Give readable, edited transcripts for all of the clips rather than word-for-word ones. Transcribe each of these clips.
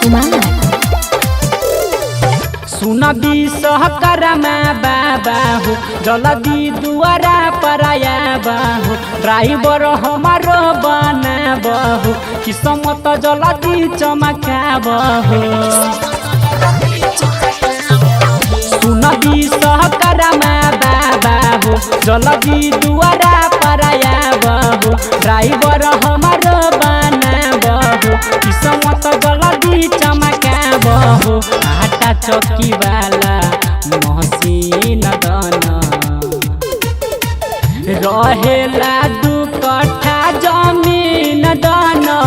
कुमार। सुना विश्वकर्मा बाबा हो जल्दी दुआरा पर आया हो ड्राइवर हमारो बनाबो किस्मत जल्दी चमकाबो सुना विश्वकर्मा बाबा हो जल्दी दुआरा पर आया हो ड्राइवर हमारो बनाबो किस्मत जल्दी चमकाबो आटा चौकी वाला मशीन दाना रहेला 2 कट्ठा जमीन दाना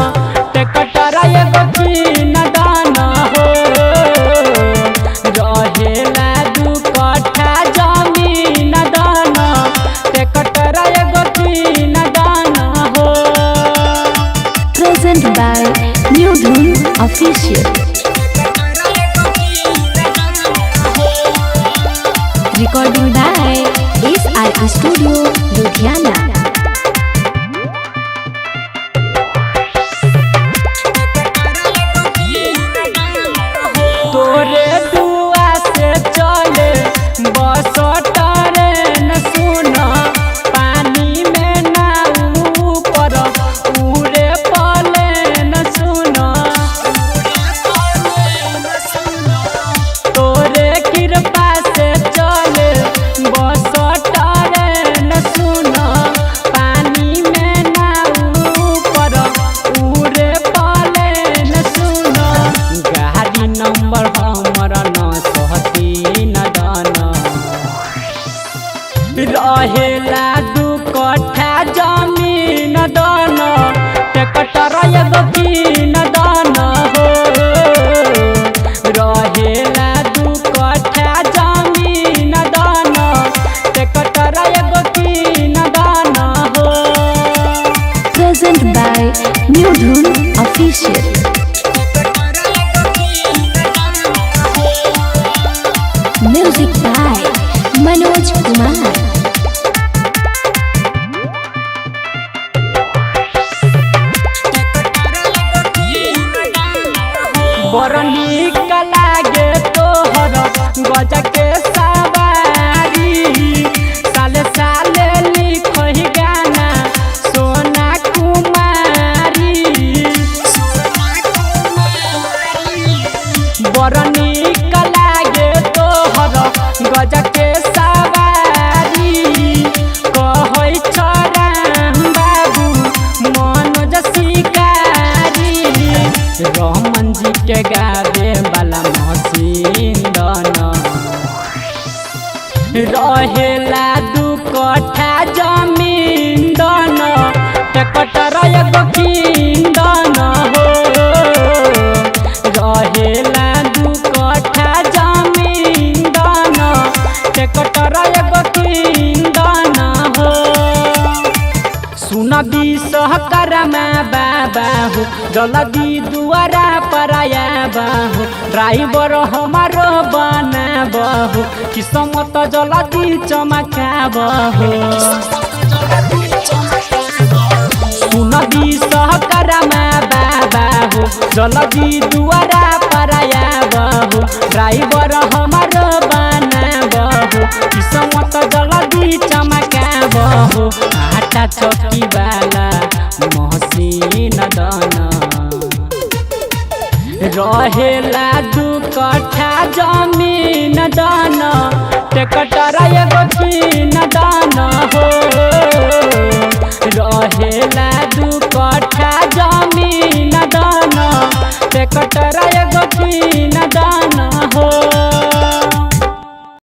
ट्रैक्टर एगो कीन दाना हो रहेला 2 कट्ठा जमीन दाना ट्रैक्टर एगो कीन दाना हो। प्रेजेंट बाय न्यू धुन official. Recording by SR Studio, Ludhiana। तोरे दुआ से चले बस ट्रेन सुना पानी में ना ऊपर उड़े प्लेन सुना तोरे कृपा से चले बस ट्रेन सुना पानी में ना ऊपर उड़े प्लेन सुना गाड़ी नंबर हमर 903 दाना रहेला 2 कट्ठा जमीन दाना ट्रैक्टर एगो कीन दाना हो रहेला 2 कट्ठा जमीन दाना ट्रैक्टर एगो कीन दाना हो। Present by New Dhun Official। Music by Manoj Kumar। बड़ नीक लागे तोहर गज के सवारी साले साले लिखही गाना सोना कुमारी बड़ नीक लागे तोहर गज के सवारी कहै राम बाबू मनोज शिकारी रमन जी के गावे वाला मशीन दाना रहेला 2 कट्ठा जमीन दाना ट्रैक्टर एगो कीन दाना हो रहेला 2 कट्ठा जमीन दाना ट्रैक्टर एगो कीन दाना हो। सुना विश्वकर्मा बाबा हो जल्दी दुआरा पर आया हो ड्राइवर हमारो बनाबो किस्मत जल्दी चमकाबो सुना विश्वकर्मा बाबा हो जल्दी दुआरा पर आया हो ड्राइवर हमारो बनाबो किस्मत जल्दी चमकाबो आटा चौकी वाला मशीन दाना रहेला 2 कट्ठा जमीन दाना ट्रैक्टर एगो कीन दाना हो।